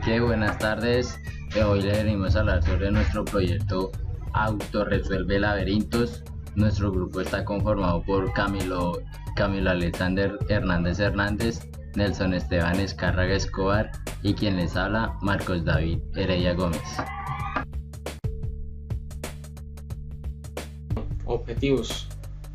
Qué buenas tardes. Hoy le venimos a hablar sobre nuestro proyecto Autorresuelve Laberintos. Nuestro grupo está conformado por Camilo Alexander Hernández, Nelson Esteban Escárraga Escobar y quien les habla, Marcos David Heredia Gómez. Objetivos.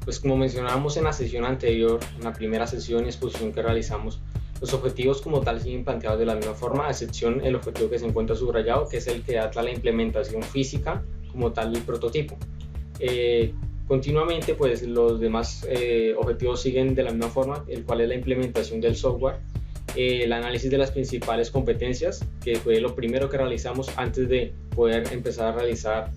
Pues como mencionábamos en la sesión anterior, en la primera sesión y exposición que realizamos, los objetivos como tal siguen planteados de la misma forma, a excepción el objetivo que se encuentra subrayado, que es el que da la implementación física como tal del prototipo. Continuamente pues los demás objetivos siguen de la misma forma, el cual es la implementación del software, el análisis de las principales competencias, que fue lo primero que realizamos antes de poder empezar a realizar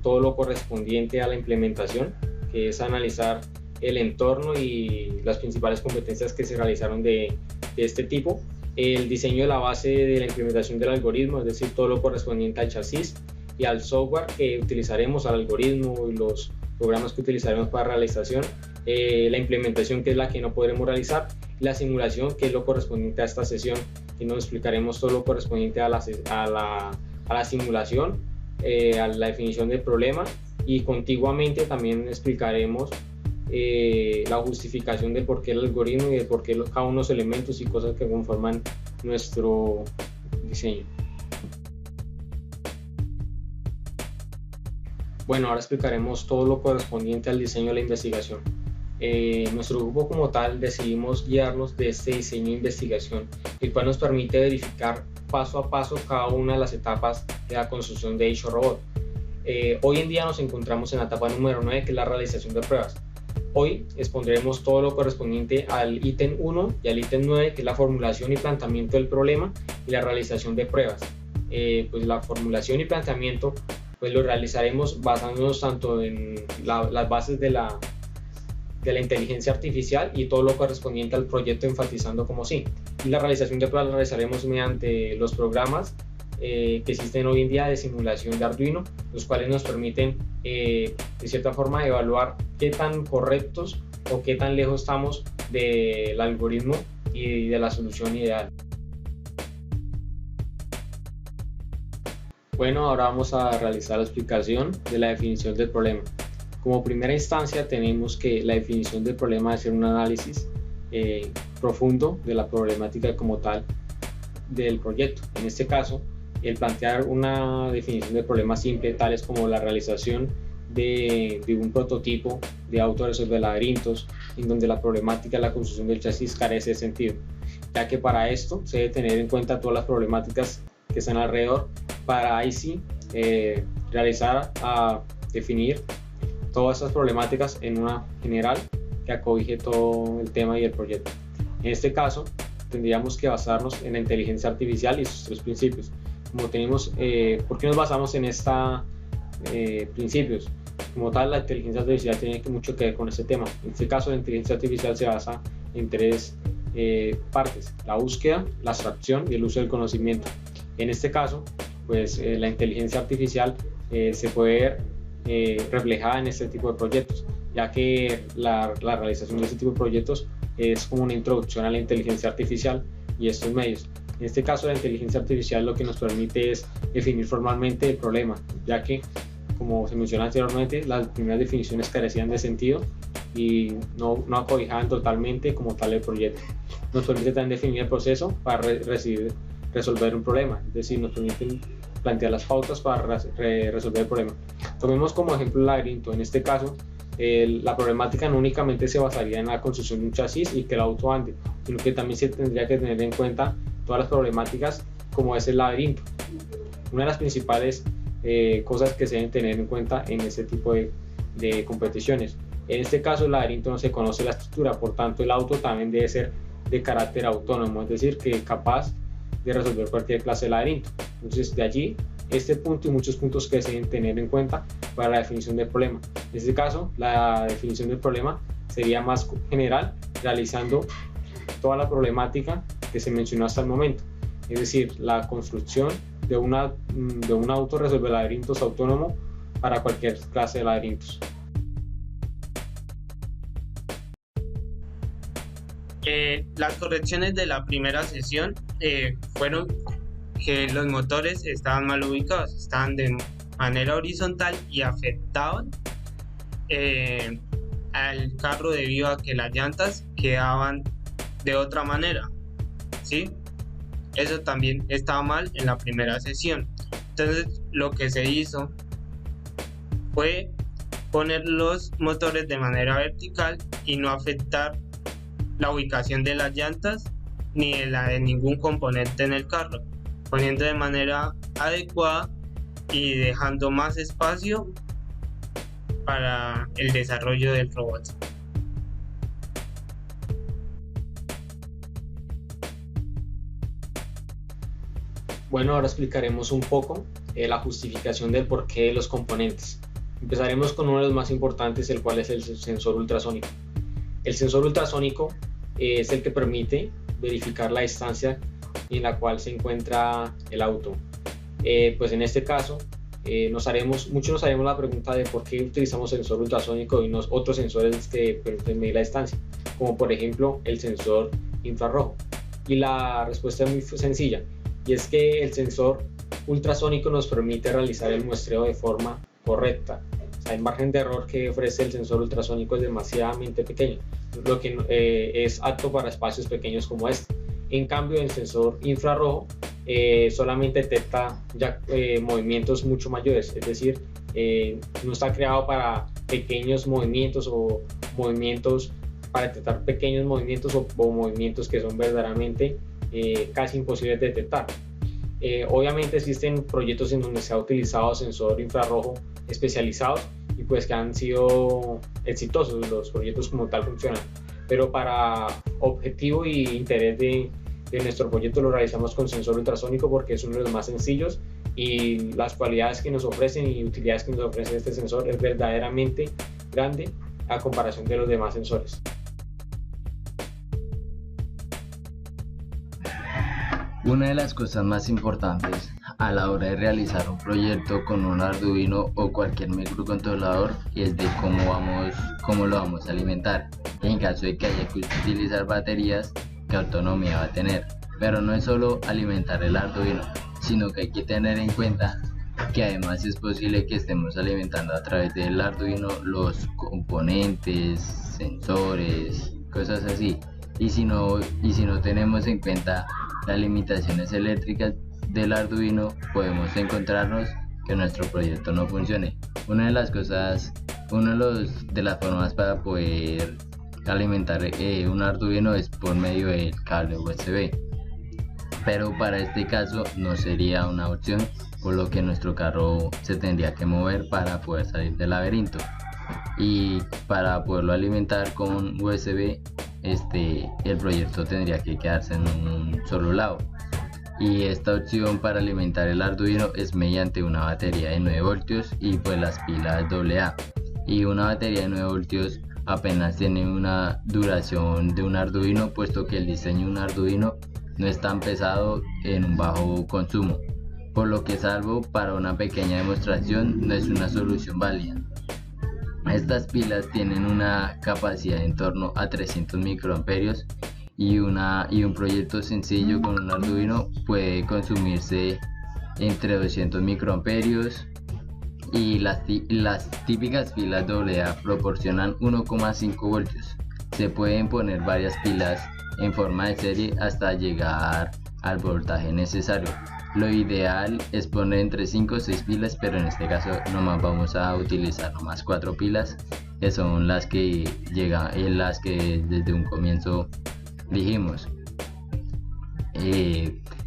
todo lo correspondiente a la implementación, que es analizar el entorno y las principales competencias que se realizaron de este tipo, el diseño de la base de la implementación del algoritmo, es decir, todo lo correspondiente al chasis y al software que utilizaremos, al algoritmo y los programas que utilizaremos para realización, la implementación, que es la que no podremos realizar, la simulación, que es lo correspondiente a esta sesión, y nos explicaremos todo lo correspondiente a la simulación, a la definición del problema, y contiguamente también explicaremos la justificación de por qué el algoritmo y de por qué cada uno de los elementos y cosas que conforman nuestro diseño. Bueno, ahora explicaremos todo lo correspondiente al diseño de la investigación. Nuestro grupo como tal decidimos guiarnos de este diseño de investigación, el cual nos permite verificar paso a paso cada una de las etapas de la construcción de dicho robot. Hoy en día nos encontramos en la etapa número 9, que es la realización de pruebas. Hoy expondremos todo lo correspondiente al ítem 1 y al ítem 9, que es la formulación y planteamiento del problema y la realización de pruebas. Pues la formulación y planteamiento pues lo realizaremos basándonos tanto en las bases de la inteligencia artificial y todo lo correspondiente al proyecto, enfatizando como sí. Y la realización de pruebas la realizaremos mediante los programas que existen hoy en día de simulación de Arduino, los cuales nos permiten de cierta forma evaluar qué tan correctos o qué tan lejos estamos del algoritmo y de la solución ideal. Bueno, ahora vamos a realizar la explicación de la definición del problema. Como primera instancia tenemos que la definición del problema debe ser un análisis profundo de la problemática como tal del proyecto. En este caso, el plantear una definición de problemas simple, tales como la realización de un prototipo de autorresolver laberintos, en donde la problemática de la construcción del chasis carece de sentido, ya que para esto se debe tener en cuenta todas las problemáticas que están alrededor, para ahí sí definir todas estas problemáticas en una general que acobije todo el tema y el proyecto. En este caso, tendríamos que basarnos en la inteligencia artificial y sus tres principios. Como tenemos, ¿por qué nos basamos en estos principios? Como tal, la inteligencia artificial tiene mucho que ver con este tema. En este caso, la inteligencia artificial se basa en tres partes: la búsqueda, la abstracción y el uso del conocimiento. En este caso, pues la inteligencia artificial se puede ver reflejada en este tipo de proyectos, ya que la realización de este tipo de proyectos es como una introducción a la inteligencia artificial y estos medios. En este caso, la inteligencia artificial lo que nos permite es definir formalmente el problema, ya que, como se mencionó anteriormente, las primeras definiciones carecían de sentido y no acobijaban totalmente como tal el proyecto. Nos permite también definir el proceso para resolver un problema, es decir, nos permiten plantear las pautas para resolver el problema. Tomemos como ejemplo el laberinto. En este caso, la problemática no únicamente se basaría en la construcción de un chasis y que el auto ande, sino que también se tendría que tener en cuenta todas las problemáticas como es el laberinto. Una de las principales cosas que se deben tener en cuenta en este tipo de competiciones. En este caso, el laberinto no se conoce la estructura, por tanto el auto también debe ser de carácter autónomo, es decir, que capaz de resolver cualquier clase de laberinto. Entonces, de allí este punto y muchos puntos que se deben tener en cuenta para la definición del problema. En este caso, la definición del problema sería más general, realizando toda la problemática que se mencionó hasta el momento, es decir, la construcción de un auto resuelve laberintos autónomo para cualquier clase de laberintos. Las correcciones de la primera sesión fueron que los motores estaban mal ubicados, estaban de manera horizontal y afectaban al carro debido a que las llantas quedaban de otra manera, ¿sí? Eso también estaba mal en la primera sesión. Entonces lo que se hizo fue poner los motores de manera vertical y no afectar la ubicación de las llantas ni de la de ningún componente en el carro, poniendo de manera adecuada y dejando más espacio para el desarrollo del robot. Bueno, ahora explicaremos un poco la justificación del porqué de los componentes. Empezaremos con uno de los más importantes, el cual es el sensor ultrasónico. El sensor ultrasónico es el que permite verificar la distancia en la cual se encuentra el auto. Pues en este caso, muchos nos haremos la pregunta de por qué utilizamos el sensor ultrasónico y no otros sensores que permiten medir la distancia, como por ejemplo el sensor infrarrojo. Y la respuesta es muy sencilla, y es que el sensor ultrasónico nos permite realizar el muestreo de forma correcta. O sea, el margen de error que ofrece el sensor ultrasónico es demasiadamente pequeño, lo que es apto para espacios pequeños como este. En cambio, el sensor infrarrojo solamente detecta ya movimientos mucho mayores, es decir, no está creado para pequeños movimientos o para detectar pequeños movimientos o movimientos que son verdaderamente casi imposibles de detectar. Obviamente existen proyectos en donde se ha utilizado sensor infrarrojo especializados y pues que han sido exitosos, los proyectos como tal funcionan, pero para objetivo y interés de nuestro proyecto lo realizamos con sensor ultrasónico porque es uno de los más sencillos y las cualidades que nos ofrecen y utilidades que nos ofrece este sensor es verdaderamente grande a comparación de los demás sensores. Una de las cosas más importantes a la hora de realizar un proyecto con un Arduino o cualquier microcontrolador es de cómo lo vamos a alimentar. En caso de que haya que utilizar baterías, qué autonomía va a tener. Pero no es solo alimentar el Arduino, sino que hay que tener en cuenta que además es posible que estemos alimentando a través del Arduino los componentes, sensores, cosas así. Y si no tenemos en cuenta las limitaciones eléctricas del Arduino, podemos encontrarnos que nuestro proyecto no funcione. Una de las formas para poder alimentar un Arduino es por medio del cable USB, pero para este caso no sería una opción, por lo que nuestro carro se tendría que mover para poder salir del laberinto, y para poderlo alimentar con USB el proyecto tendría que quedarse en un solo lado, y esta opción para alimentar el Arduino es mediante una batería de 9 voltios y pues las pilas AA. Y una batería de 9 voltios apenas tiene una duración de un Arduino, puesto que el diseño de un Arduino no es tan pesado en un bajo consumo, por lo que salvo para una pequeña demostración no es una solución válida. Estas pilas tienen una capacidad en torno a 300 microamperios y un proyecto sencillo con un Arduino puede consumirse entre 200 microamperios, y las típicas pilas AA proporcionan 1,5 voltios. Se pueden poner varias pilas en forma de serie hasta llegar al voltaje necesario. Lo ideal es poner entre 5 o 6 pilas, pero en este caso nomás vamos a utilizar nomás 4 pilas, que son las que desde un comienzo dijimos.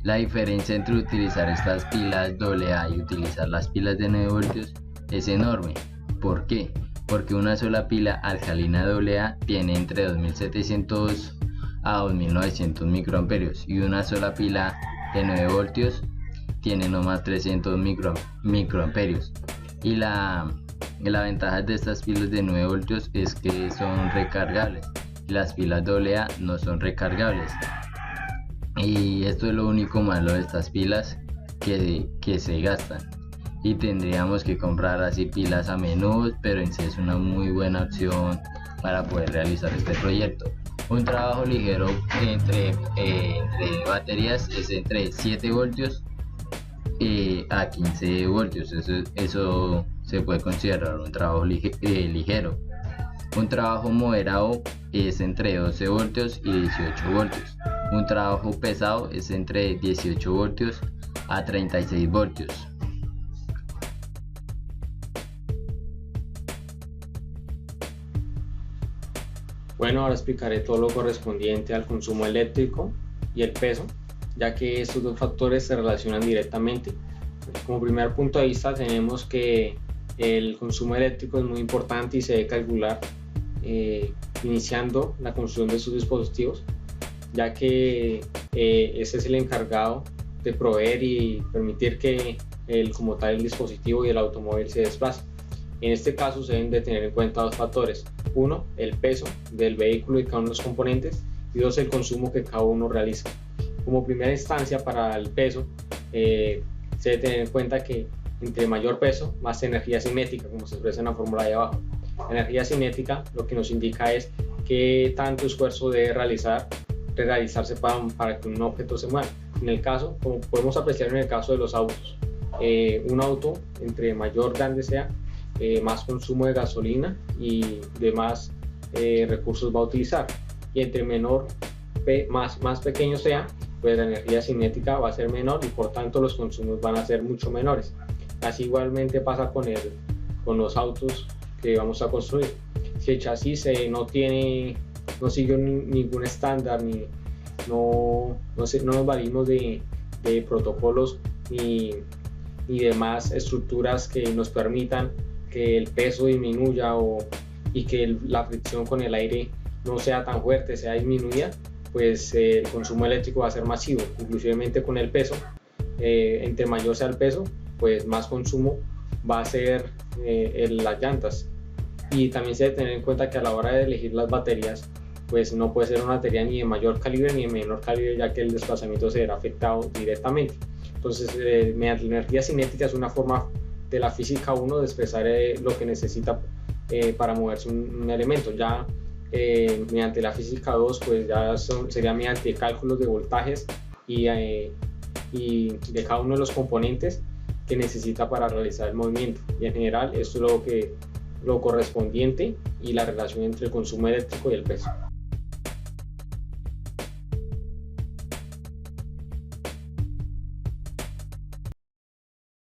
La diferencia entre utilizar estas pilas AA y utilizar las pilas de 9 voltios es enorme. ¿Por qué? Porque una sola pila alcalina AA tiene entre 2700 a 2900 microamperios y una sola pila de 9 voltios tiene no más 300 microamperios. Y la ventaja de estas pilas de 9 voltios es que son recargables. Las pilas AA no son recargables. Y esto es lo único malo de estas pilas que se gastan. Y tendríamos que comprar así pilas a menudo, pero en sí es una muy buena opción para poder realizar este proyecto. Un trabajo ligero entre baterías es entre 7 voltios a 15 voltios. Eso se puede considerar un trabajo ligero. Un trabajo moderado es entre 12 voltios y 18 voltios. Un trabajo pesado es entre 18 voltios a 36 voltios. Bueno, ahora explicaré todo lo correspondiente al consumo eléctrico y el peso, ya que estos dos factores se relacionan directamente. Como primer punto de vista tenemos que el consumo eléctrico es muy importante y se debe calcular iniciando la construcción de sus dispositivos, ya que ese es el encargado de proveer y permitir que como tal el dispositivo y el automóvil se desplace. En este caso se deben de tener en cuenta dos factores: uno, el peso del vehículo y cada uno de los componentes, y dos, el consumo que cada uno realiza. Como primera instancia, para el peso se debe tener en cuenta que entre mayor peso, más energía cinética, como se expresa en la fórmula de abajo. La energía cinética lo que nos indica es qué tanto esfuerzo debe realizarse para que un objeto se mueva. En el caso, como podemos apreciar en el caso de los autos, un auto entre mayor grande sea, más consumo de gasolina y de más recursos va a utilizar, y entre más pequeño sea, pues la energía cinética va a ser menor y por tanto los consumos van a ser mucho menores. Así igualmente pasa con los autos que vamos a construir. Si el chasis no sigue ningún estándar, no nos valimos de protocolos ni demás estructuras que nos permitan que el peso disminuya y que la fricción con el aire no sea tan fuerte, sea disminuida, pues el consumo eléctrico va a ser masivo. Inclusivemente con el peso, entre mayor sea el peso, pues más consumo va a ser las llantas. Y también se debe tener en cuenta que a la hora de elegir las baterías, pues no puede ser una batería ni de mayor calibre ni de menor calibre, ya que el desplazamiento se verá afectado directamente. Entonces, mediante la energía cinética es una forma de la física 1 de expresar lo que necesita para moverse un elemento. Ya mediante la física 2, pues ya sería mediante cálculos de voltajes y de cada uno de los componentes que necesita para realizar el movimiento. Y en general esto es lo correspondiente y la relación entre el consumo eléctrico y el peso.